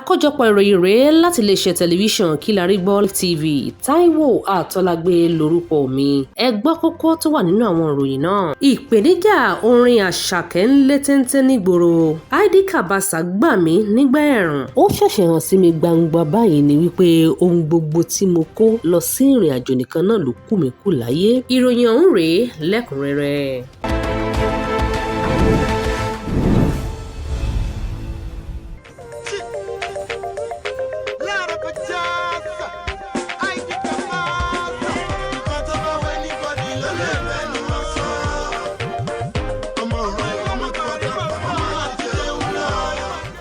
àkójọpọ̀ ìròyìn rèé láti iléeṣẹ́ tẹlifíṣàn Kilarigbo TV. Táíwò Àtọ́lágbé lórúkọ mi. Ẹ gbọ́ kókó tó wà nínú àwọn ìròyìn náà. Ìpèníjà orin Àṣàkẹ́ ń lé téńté nígboro. ID Cabasa gbà mí nígbà ẹ̀rùn. Ó ṣẹ̀ṣẹ̀ hàn sí mi gbangba báyìí ni wípé ohun gbogbo tí mo kó lọ sí ìrìn àjò nìkan náà ló kù mí kù láyé. Ìròyìn ọ̀hún rèé lẹ́kùnrẹ́rẹ́.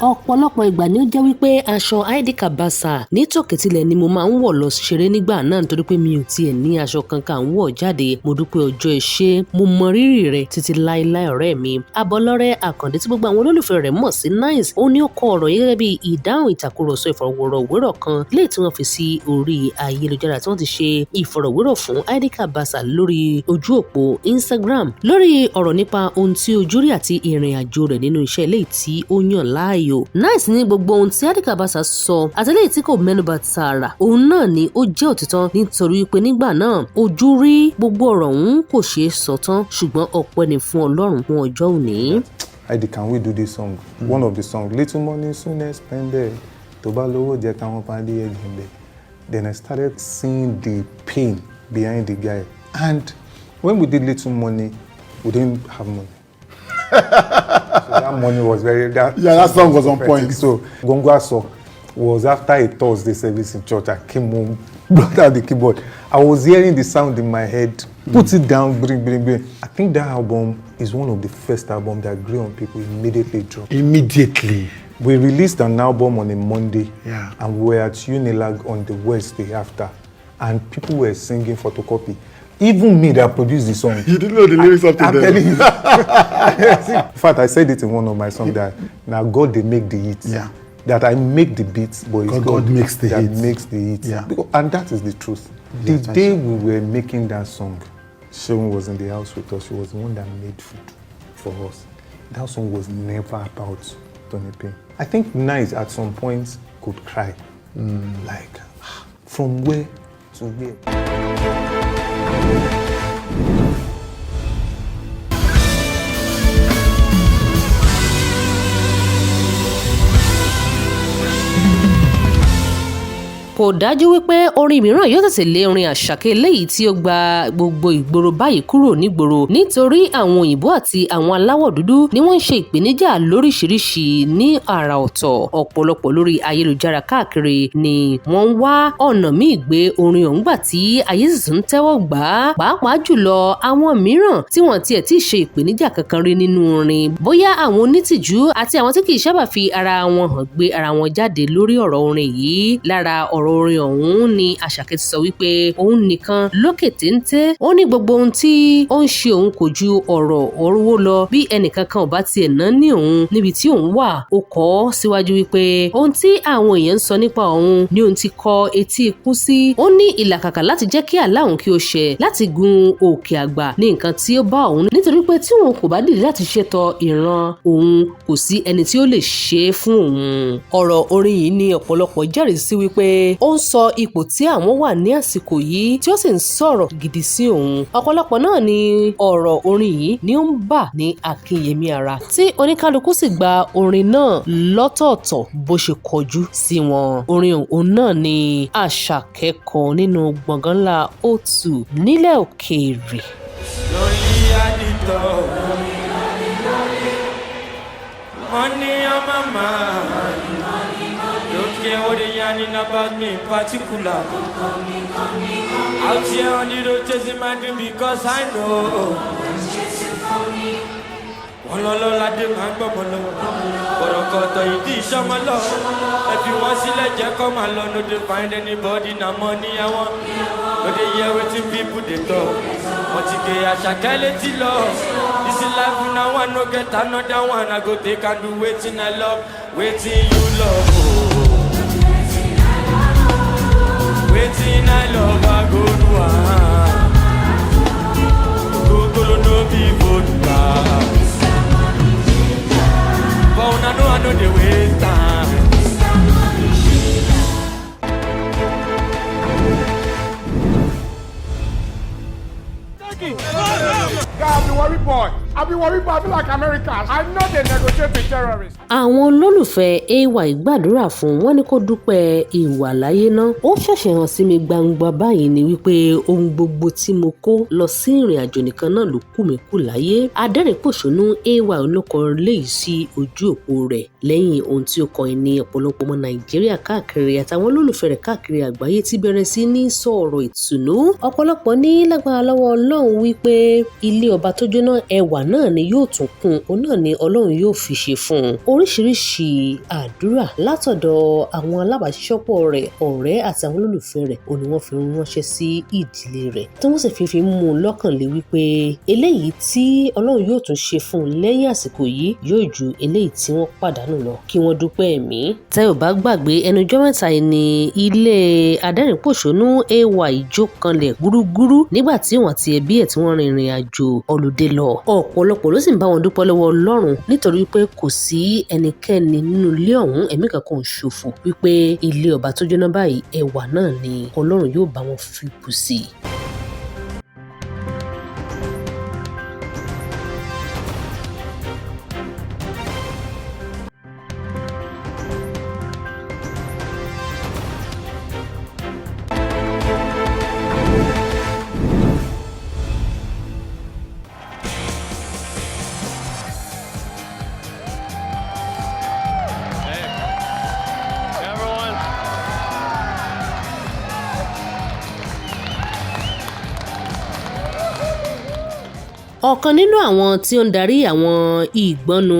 Ọ̀pọ̀lọpọ̀ ìgbà ni ó jẹ́ wípé aṣọ ID Cabasa ní tòkètìlẹ̀ ni mo máa ń wọ̀ lọ ṣeré nígbà náà nítorí pé mi ò tiẹ̀ ní aṣọ kankan ń wọ̀ jáde. Mo dúpẹ́ ọjọ́ ìṣe, mo mọ rírì rẹ̀ títí láéláé ọ̀rẹ́ mi. Abọ́lọ́rẹ́ Àkàndé tí gbogbo àwọn olólùfẹ́ rẹ̀ mọ̀ sí Nice, ó ní ó kọ ọ̀rọ̀ yìí gẹ́gẹ́ bí ìdáhùn ìtàkùrọ̀sọ ìfọ̀rọ̀wérọ̀ kan léyìí tí wọ́n fi sí orí ayélujára tí wọ́n ti ṣe ìfọ̀rọ̀wérọ̀ fún ID Cabasa lórí ojú òpó Instagram lórí ọ̀rọ̀ nípa ohun tí ojú rí àti ìrìn àjò rẹ̀ nínú iṣẹ́ eléyìí tí ó yàn láàyò. Nice ní gbogbo ohun tí ID Cabasa sọ àtẹlẹ́yìn tí kò mẹ́nubà tààrà òun náà ni ó jẹ́ òtítọ́ nítorí pé nígbà náà ojú rí gbogbo ọ̀rọ̀ òun kò ṣeé sọ tán ṣùgbọ́n ọpẹ́ ni fún Ọlọ́run fún ọjọ́ òní. ID, can we do this song? One of the songs, Little Money Soon Expended, tó bá lówó jẹ́ káwọn pàdé ẹgbẹ̀gbẹ̀. Then I started seeing the pain behind the guy. And when we did Little Money, we didn't have money. So that money was that song was on point. So Gongwa song was after a Thursday service in church. I came home, brought out the keyboard. I was hearing the sound in my head, put it down, bring. I think that album is one of the first albums that grew on people, immediately dropped. Immediately. We released an album on a Monday, and we were at Unilag on the Wednesday after, and people were singing Photocopy. Even me that produced the song. You didn't know the lyrics up to I'm telling you. In fact, I said it in one of my songs that now God, they make the hits. Yeah. That I make the beats, but it's God makes the that hits. makes the hits. Yeah. And that is the truth. The day we were making that song, Sharon was in the house with us. She was the one that made food for us. That song was never about Tony Payne. I think Nice at some point could cry. Like, from where to where? Kò dájú wípé orin mìíràn yóò tètè lé orin Àṣàkẹ́ eléyìí tí ó gba gbogbo ìgboro báyìí kúrò nígboro nítorí àwọn òyìnbó àti àwọn aláwọ̀ dúdú ni wọ́n ń ṣe ìpèníjà lóríṣiríṣi ní àrà ọ̀tọ̀. Ọ̀pọ̀lọpọ̀ lórí ayélujára káàkiri ni wọ́n ń wá ọ̀nà míì gbé orin ọ̀hún gbà tí ayé sì tún tẹ́wọ́ gbà á, pàápàá jùlọ àwọn mìíràn tí wọ́n tiẹ̀ tí ì ṣe ìpèníjà kankan rí nínú orin, bóyá àwọn onítìjú àti àwọn tí kì í sábà fi ara wọn hàn gbé ara wọn jáde lórí ọ̀rọ̀ orin yìí. Lára ọ̀rọ̀ orin ọ̀hún ni Àṣàkẹ́ ti sọ wípé òun nìkan lókè téńté. Ó ní gbogbo ohun tí ó ń ṣe òun kò ju ọ̀rọ̀ owó lọ, bí ẹnìkankan ò bá tiẹ̀ ná ní òun níbi tí òun wà. Ó kọ ọ́ síwájú wípé ohun tí àwọn èèyàn ń sọ nípa òun ni òun ti kọ etí ikún sí. Ó ní ìlàkàkà láti jẹ́ kí àlá òun kí ó ṣẹ láti gun òkè àgbà ní nǹkan tí ó bá òun nítorí pé tí òun kò bá dìde láti ṣètò ìran òun kò sí ẹni tí ó lè ṣe é fún òun. Ọ̀rọ̀ orin yìí ni ọ̀pọ̀lọpọ̀ jẹ́rìí sí wípé ó ń sọ ipò tí àwọn wà ní àsìkò yìí tí ó sì ń sọ̀rọ̀ gidi sí òun. Ọ̀pọ̀lọpọ̀ náà ni ọ̀rọ̀ orin yìí ni ó ń bà ní akínyẹmí ara tí oníkálukú sì gba orin náà lọ́tọ̀ọ̀tọ̀ bó ṣe kọjú sí wọn. Orin òun náà ni Àṣàkẹ́ kọ nínú gbọ̀ngàn ńlá O2 nílẹ̀ òkèèrè. Money on my mind. Don't care what they yarning about me in particular. Out here on the road chasing my dream because I know. Ololola de ma gbọ́ mọ́ lọ. Bọ̀rọ̀kọ̀tọ̀ ìdí ìṣọ́mọ́ lọ. Ẹbí wọn sílẹ̀ jẹ́ kọ́ máa lọ. No dey find anybody na money I want. No dey hear wetin people dey talk. Wọ́n ti gé Àṣàkẹ́ létí lọ. This is life now one no get another one. I go take and do wetin I love. Wetin you love. Wetin I love I go do am. Gogoro no be vodka. But una know I know the waste time. Àwọn olólùfẹ́ AY gbàdúrà fún wọn ní kó dúpẹ́ ìwà láyé náà. Ó ṣẹ̀ṣẹ̀ hàn sí mi gbangba báyìí ni wípé ohun gbogbo tí mo kó lọ sí ìrìn àjò nìkan náà ló kù mí kù láyé. Adẹ́rìn-pòṣónú AY olókọ léyìí sí ojú òpó rẹ̀ lẹ́yìn ohun tí ó kọ ní ọ̀pọ̀lọpọ̀ ọmọ Nàìjíríà káàkiri àtàwọn olólùfẹ́ rẹ̀ káàkiri àgbáyé ti bẹ̀rẹ̀ sí ní sọ̀rọ̀ ìtùnú. Ọ̀pọ̀lọpọ̀ ní lágbára lọ́wọ́ Ọlọ́run wípé ilé ọba tó jóná ẹwà náà ni yóò tún kún, òun náà ni Ọlọ́run yóò fi ṣe fún un. Oríṣiríṣi àdúrà látọ̀dọ̀ àwọn alábàáṣiṣẹ́pọ̀ rẹ̀, ọ̀rẹ́ àti àwọn olólùfẹ́ rẹ̀ òun ni wọ́n fi ránṣẹ́ sí ìdílé rẹ̀ tí wọ́n sì fi mú un lọ́kàn lé wípé eléyìí tí Ọlọ́run yóò tún ṣe fún un lẹ́yìn àsìkò yìí yóò ju eléyìí tí wọ́n pàdánù lọ, kí wọ́n dúpẹ́ ẹ̀mí. Tẹ́ ò bá gbàgbé ẹnujọ́ mẹ́ta yìí ni ilé adẹ́rìn-pòṣónú AY jó kanlẹ̀ gúrúgúrú nígbà tí wọ́n àti ẹbí ẹ̀ tí wọ́n rin ìrìn àjò ọlùdé lọ. Ọ̀pọ̀lọpọ̀ ló sì ń bá wọn dúpẹ́ lọ́wọ́ Ọlọ́run nítorí pé kò sí ẹnikẹ́ni nínú ilé ọ̀hún ẹ̀mí kankan ṣòfò wípé ilé ọba tó jóná báyìí ẹwà náà ni Ọlọ́run yóò bá wọn fi bù sí. Ọ̀kan nínú àwọn tí ó ń darí àwọn ìgbọ́nu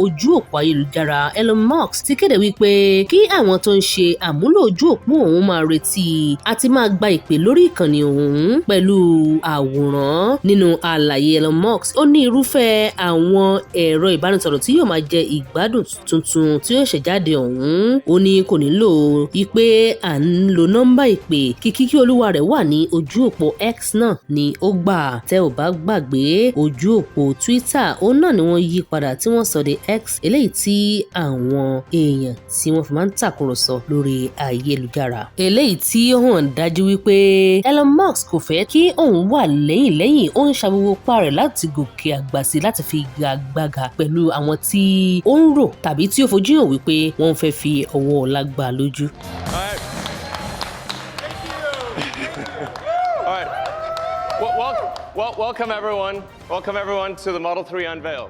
ojú òpó ayélujára Elon Musk ti kéde wípé kí àwọn tó ń ṣe àmúlò ojú òpó òun máa retí àti máa gba ìpè lórí ìkànnì òun pẹ̀lú àwòrán. Nínú àlàyé Elon Musk ó ní irúfẹ́ àwọn ẹ̀rọ ìbánisọ̀rọ̀ tí yóò máa jẹ ìgbádùn tuntun tí yóò ṣẹ̀ jáde ọ̀hún. Ó ní kò nílò wípé à ń lo nọ́mbà ìpè, kìkì kí olúwa rẹ̀ wà ní ojú òpó X náà ni ó gbà. Tẹ́ ò bá gbàgbé ojú òpó Twitter òun náà ni wọ́n yí padà tí wọ́n sọ di X, eléyìí tí àwọn èèyàn tí wọ́n fi máa ń tàkúrọ̀sọ lórí ayélujára. Eléyìí tí ó hàn dájú wípé Elon Musk kò fẹ́ kí òun wà lẹ́yìn ó ń ṣàgbogbo pa rẹ̀ láti gòkè àgbà sí láti fi gbàgbàgà pẹ̀lú àwọn tí ó ń rò tàbí tí ó fojú hàn wípé wọ́n fẹ́ fi ọwọ́ ọlá gbà lójú. Welcome everyone to the Model 3 unveil.